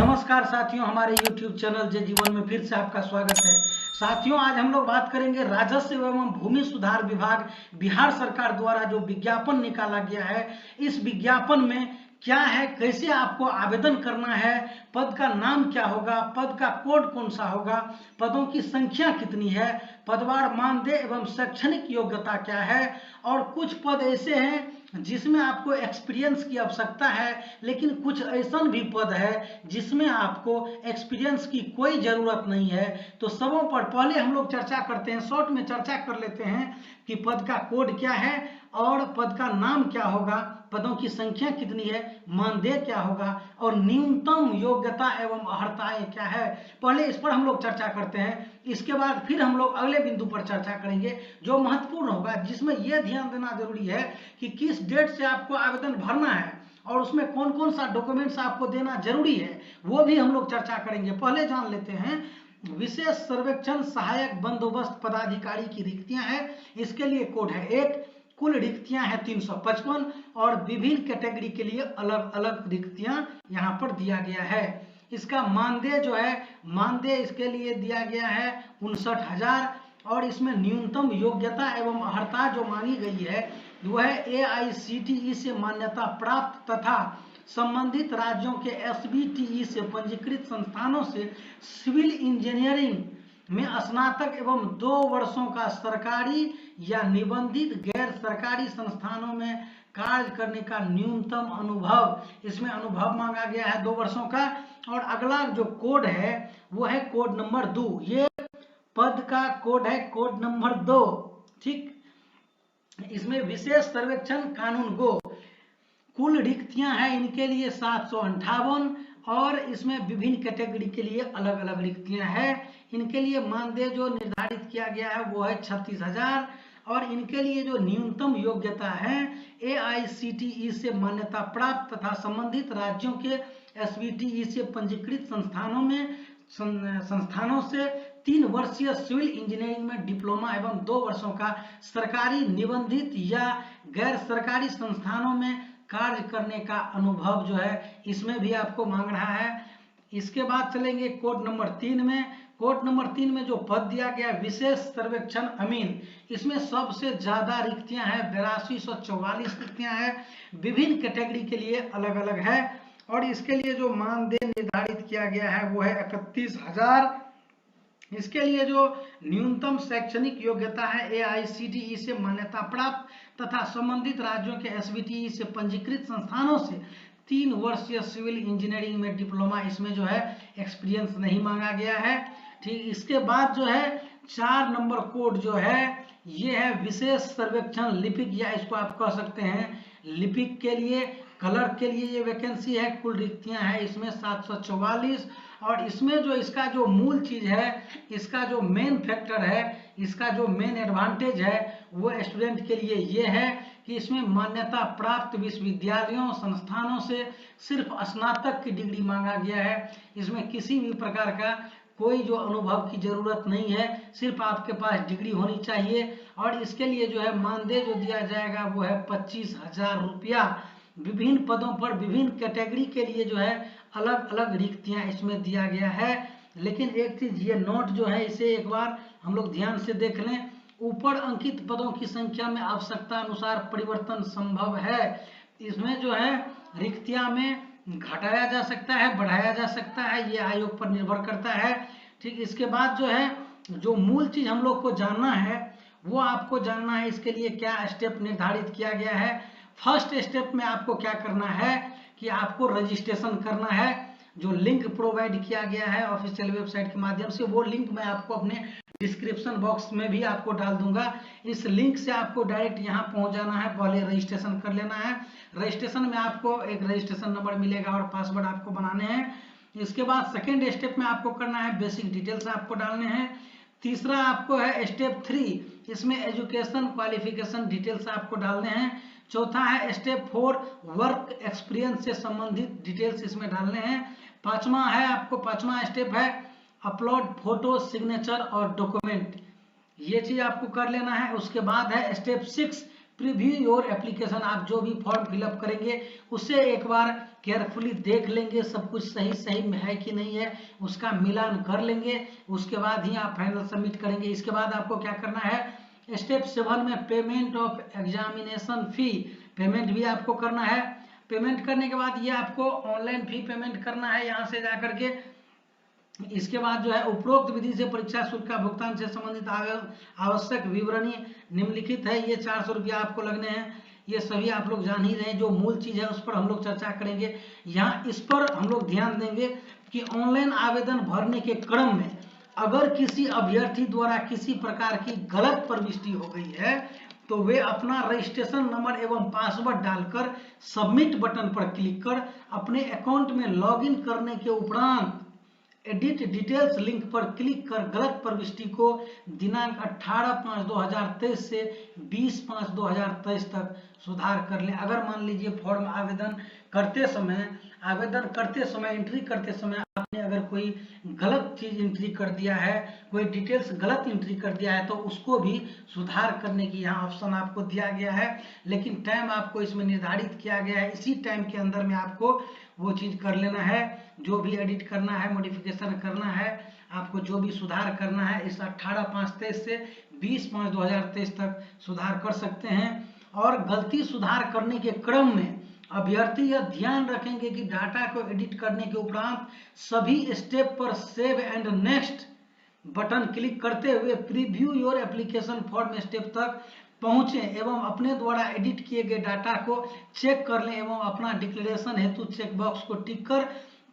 नमस्कार साथियों, हमारे YouTube चैनल जय जीवन में फिर से आपका स्वागत है। साथियों, आज हम लोग बात करेंगे राजस्व एवं भूमि सुधार विभाग बिहार सरकार द्वारा जो विज्ञापन निकाला गया है, इस विज्ञापन में क्या है, कैसे आपको आवेदन करना है, पद का नाम क्या होगा, पद का कोड कौन सा होगा, पदों की संख्या कितनी है, पदवार मानदेय एवं शैक्षणिक योग्यता क्या है, और कुछ पद ऐसे हैं जिसमें आपको एक्सपीरियंस की आवश्यकता है, लेकिन कुछ ऐसा भी पद है जिसमें आपको एक्सपीरियंस की कोई जरूरत नहीं है। तो सबों पर पहले हम लोग चर्चा करते हैं, शॉर्ट में चर्चा कर लेते हैं कि पद का कोड क्या है और पद का नाम क्या होगा, पदों की संख्या कितनी है, मानदेय क्या होगा और न्यूनतम योग्यता एवं अर्हताएं क्या है। पहले इस पर हम लोग चर्चा करते हैं, इसके बाद फिर हम लोग अगले बिंदु पर चर्चा करेंगे जो महत्वपूर्ण होगा, जिसमें यह ध्यान देना जरूरी है कि किस डेट से आपको आवेदन भरना है और उसमें कौन कौन सा डॉक्यूमेंट्स आपको देना जरूरी है, वो भी हम लोग चर्चा करेंगे। पहले जान लेते हैं विशेष सर्वेक्षण सहायक बंदोबस्त पदाधिकारी की रिक्तियां हैं। इसके लिए कोड है 1, कुल रिक्तियां हैं 355 और विभिन्न कैटेगरी के लिए अलग अलग रिक्तियां यहाँ पर दिया गया है। इसका मानदेय जो है, मानदेय इसके लिए दिया गया है 59,000 और इसमें न्यूनतम योग्यता एवं अर्हता जो मांगी गई है वह है AICTE से मान्यता प्राप्त तथा संबंधित राज्यों के SBTE से पंजीकृत संस्थानों से सिविल इंजीनियरिंग में स्नातक एवं 2 वर्षों का सरकारी या निबंधित गैर सरकारी संस्थानों में कार्य करने का न्यूनतम अनुभव, इसमें अनुभव मांगा गया है 2 वर्षों का। और अगला जो कोड है वो है कोड नंबर 2, ये पद का कोड है कोड नंबर 2। ठीक, इसमें विशेष सर्वेक्षण कानून गो, कुल रिक्तियां हैं इनके लिए 758 और इसमें विभिन्न कैटेगरी के लिए अलग अलग रिक्तियां हैं। इनके लिए मानदेय जो निर्धारित किया गया है वो है 36,000 और इनके लिए जो न्यूनतम योग्यता है AICTE से मान्यता प्राप्त तथा संबंधित राज्यों के SBTE से पंजीकृत संस्थानों से 3 वर्षीय सिविल इंजीनियरिंग में डिप्लोमा एवं 2 वर्षों का सरकारी निबंधित या गैर सरकारी संस्थानों में कार्य करने का अनुभव जो है इसमें भी आपको मांग रहा है। इसके बाद चलेंगे कोड नंबर 3 में। कोड नंबर 3 में जो पद दिया गया विशेष सर्वेक्षण अमीन, इसमें सबसे ज्यादा रिक्तियां हैं, 8244 रिक्तियां हैं, विभिन्न कैटेगरी के लिए अलग अलग है और इसके लिए जो मानदेय निर्धारित किया गया है वो है 31,000। इसके लिए जो न्यूनतम शैक्षणिक योग्यता है AICTE से मान्यता प्राप्त तथा संबंधित राज्यों के SBTE से पंजीकृत संस्थानों से 3 वर्षीय सिविल इंजीनियरिंग में डिप्लोमा, इसमें जो है एक्सपीरियंस नहीं मांगा गया है। ठीक, इसके बाद जो है 4 नंबर कोड जो है ये है विशेष सर्वेक्षण लिपिक, या इसको आप कह सकते हैं लिपिक के लिए, क्लर्क के लिए ये वैकेंसी है। कुल रिक्तियां हैं इसमें 744 और इसमें जो इसका जो मूल चीज है, इसका जो मेन फैक्टर है, इसका जो मेन एडवांटेज है वो स्टूडेंट के लिए ये है कि इसमें मान्यता प्राप्त विश्वविद्यालयों संस्थानों से सिर्फ स्नातक की डिग्री मांगा गया है। इसमें किसी भी प्रकार का कोई जो अनुभव की जरूरत नहीं है, सिर्फ आपके पास डिग्री होनी चाहिए। और इसके लिए जो है मानदेय जो दिया जाएगा वो है 25,000 रुपया। विभिन्न पदों पर विभिन्न कैटेगरी के लिए जो है अलग अलग रिक्तियां इसमें दिया गया है। लेकिन एक चीज ये नोट जो है इसे एक बार हम लोग ध्यान से देख लें, ऊपर अंकित पदों की संख्या में आवश्यकता अनुसार परिवर्तन संभव है। इसमें जो है रिक्तियां में घटाया जा सकता है, बढ़ाया जा सकता है, ये आयोग पर निर्भर करता है। ठीक, इसके बाद जो है जो मूल चीज हम लोग को जानना है वो आपको जानना है, इसके लिए क्या स्टेप निर्धारित किया गया है। फर्स्ट स्टेप में आपको क्या करना है कि आपको रजिस्ट्रेशन करना है। जो लिंक प्रोवाइड किया गया है ऑफिशियल वेबसाइट के माध्यम से, वो लिंक मैं आपको अपने डिस्क्रिप्शन बॉक्स में भी आपको डाल दूंगा। इस लिंक से आपको डायरेक्ट यहाँ पहुंच जाना है, पहले रजिस्ट्रेशन कर लेना है। रजिस्ट्रेशन में आपको एक रजिस्ट्रेशन नंबर मिलेगा और पासवर्ड आपको बनाने हैं। इसके बाद सेकेंड स्टेप में आपको करना है बेसिक डिटेल्स आपको डालने हैं। तीसरा आपको है स्टेप 3, इसमें एजुकेशन क्वालिफिकेशन डिटेल्स आपको डालने हैं। चौथा है स्टेप 4, वर्क एक्सपीरियंस से संबंधित डिटेल्स इसमें डालने हैं। पांचवा है आपको, पांचवा स्टेप है अपलोड फोटो, सिग्नेचर और डॉक्यूमेंट, ये चीज आपको कर लेना है। उसके बाद है स्टेप 6, प्रीव्यू योर एप्लीकेशन, आप जो भी फॉर्म फिलअप करेंगे उसे एक बार केयरफुली देख लेंगे, सब कुछ सही में है कि नहीं है, उसका मिलान कर लेंगे, उसके बाद ही आप फाइनल सबमिट करेंगे। इसके बाद आपको क्या करना है, स्टेप 7 में payment of examination fee, payment भी आपको करना है। पेमेंट करने के बाद ये आपको ऑनलाइन फी पेमेंट करना है यहाँ से जाकर के। इसके बाद जो है उपरोक्त विधि से परीक्षा शुल्क का भुगतान से संबंधित आवश्यक विवरणी निम्नलिखित है, ये 400 रुपया आपको लगने हैं। ये सभी आप लोग जान ही रहे हैं, जो मूल चीज है उस पर हम लोग चर्चा करेंगे। यहाँ इस पर हम लोग ध्यान देंगे कि ऑनलाइन आवेदन भरने के क्रम में अगर किसी अभ्यर्थी द्वारा किसी प्रकार की गलत प्रविष्टि हो गई है तो वे अपना रजिस्ट्रेशन नंबर एवं पासवर्ड डालकर सबमिट बटन पर क्लिक कर अपने अकाउंट में लॉगिन करने के उपरांत एडिट डिटेल्स लिंक पर क्लिक कर गलत प्रविष्टि को दिनांक 18/5/2023 से 20/5/2023 तक सुधार कर लें। अगर मान लीजिए फॉर्म आवेदन करते समय एंट्री करते समय आपने अगर कोई गलत चीज एंट्री कर दिया है, कोई डिटेल्स गलत एंट्री कर दिया है, तो उसको भी सुधार करने की यहाँ ऑप्शन आपको दिया गया है। लेकिन टाइम आपको इसमें निर्धारित किया गया है, इसी टाइम के अंदर में आपको वो चीज कर लेना है, जो भी एडिट करना है, मॉडिफिकेशन करना है, आपको जो भी सुधार करना है, इस 18/5/23 से 20/5/2023 तक सुधार कर सकते हैं। और गलती सुधार करने के क्रम में अभ्यर्थी यह ध्यान रखेंगे कि डाटा को एडिट करने के उपरांत सभी स्टेप पर save and next button click करते हुए preview your application form step तक पहुंचे एवं अपने द्वारा एडिट किए गए डाटा को चेक कर लें एवं अपना डिक्लेरेशन हेतु चेक बॉक्स को टिक कर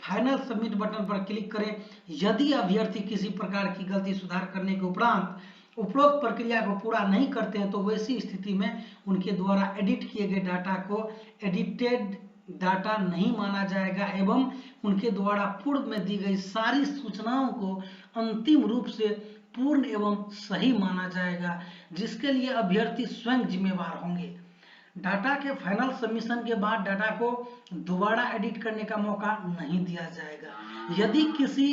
फाइनल सबमिट बटन पर क्लिक करें। यदि अभ्यर्थी किसी प्रकार की गलती सुधार करने के उपरांत उपरोक्त प्रक्रिया को पूरा नहीं करते हैं तो वैसी स्थिति में उनके द्वारा एडिट किए गए डाटा को एडिटेड डाटा नहीं माना जाएगा एवं उनके द्वारा पूर्व में दी गई सारी सूचनाओं को अंतिम रूप से पूर्ण एवं सही माना जाएगा, जिसके लिए अभ्यर्थी स्वयं जिम्मेवार होंगे। डाटा के फाइनल सबमिशन के बाद डाटा को दोबारा एडिट करने का मौका नहीं दिया जाएगा। यदि किसी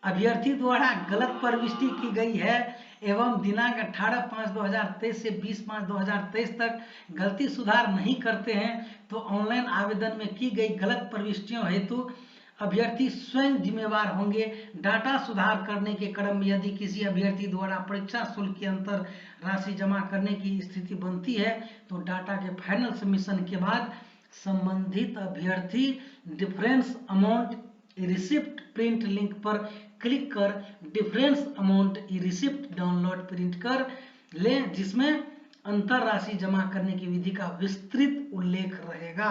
अभ्यर्थी द्वारा गलत प्रविष्टि की गई है एवं दिनांक 18/5/2023 से 20/5/2023 तक गलती सुधार नहीं करते हैं तो ऑनलाइन आवेदन में की गई गलत प्रविष्टियों हेतु अभ्यर्थी स्वयं जिम्मेवार होंगे। डाटा सुधार करने के क्रम में यदि किसी अभ्यर्थी द्वारा परीक्षा शुल्क की अंतर राशि जमा करने की स्थिति बनती है तो डाटा के फाइनल सबमिशन के बाद संबंधित अभ्यर्थी difference amount receipt print link पर क्लिक कर difference amount receipt download print कर लें, जिसमें अंतर राशि जमा करने की विधि का विस्तृत उल्लेख रहेगा।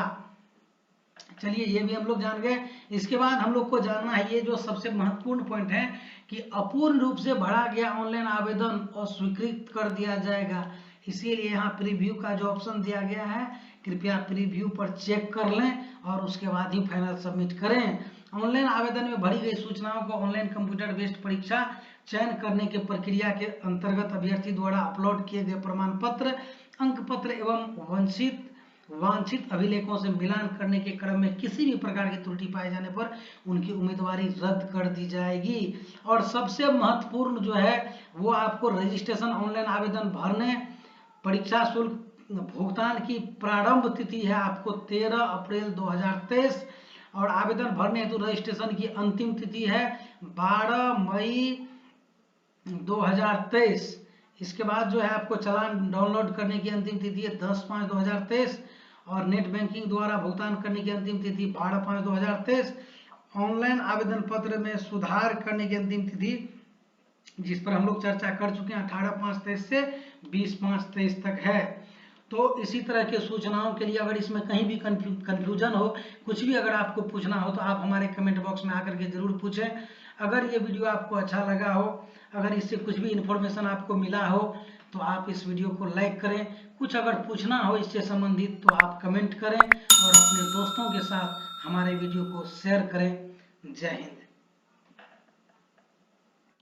चलिए ये भी हम लोग जान गए। इसके बाद हम लोग को जानना है ये जो सबसे महत्वपूर्ण पॉइंट है कि अपूर्ण रूप से भरा गया ऑनलाइन आवेदन अस्वीकृत कर दिया जाएगा। इसीलिए यहाँ प्रीव्यू का जो ऑप्शन दिया गया है, कृपया प्रीव्यू पर चेक कर लें और उसके बाद ही फाइनल सबमिट करें। ऑनलाइन आवेदन में भरी गई सूचनाओं को ऑनलाइन कंप्यूटर बेस्ड परीक्षा चयन करने के प्रक्रिया के अंतर्गत अभ्यर्थी द्वारा अपलोड किए गए प्रमाण पत्र, अंक पत्र एवं वांछित अभिलेखों से मिलान करने के क्रम में किसी भी प्रकार की त्रुटि पाए जाने पर उनकी उम्मीदवारी रद्द कर दी जाएगी। और सबसे महत्वपूर्ण जो है वो आपको रजिस्ट्रेशन ऑनलाइन आवेदन भरने, परीक्षा शुल्क भुगतान की प्रारंभ तिथि है आपको 13 अप्रैल 2023 और आवेदन भरने हेतु रजिस्ट्रेशन की अंतिम तिथि है 12 मई 2023। इसके बाद जो है आपको चालान डाउनलोड करने की अंतिम तिथि है 10/5/2023 और नेट बैंकिंग द्वारा भुगतान करने की अंतिम तिथि 12/5/2023। ऑनलाइन आवेदन पत्र में सुधार करने की अंतिम तिथि जिस पर हम लोग चर्चा कर चुके हैं 18/5/23 से 20/5/23 तक है। तो इसी तरह के सूचनाओं के लिए अगर इसमें कहीं भी कंफ्यूजन हो, कुछ भी अगर आपको पूछना हो तो आप हमारे कमेंट बॉक्स में आकर के जरूर पूछें। अगर ये वीडियो आपको अच्छा लगा हो, अगर इससे कुछ भी इन्फॉर्मेशन आपको मिला हो तो आप इस वीडियो को लाइक करें। कुछ अगर पूछना हो इससे संबंधित तो आप कमेंट करें और अपने दोस्तों के साथ हमारे वीडियो को शेयर करें। जय हिंद।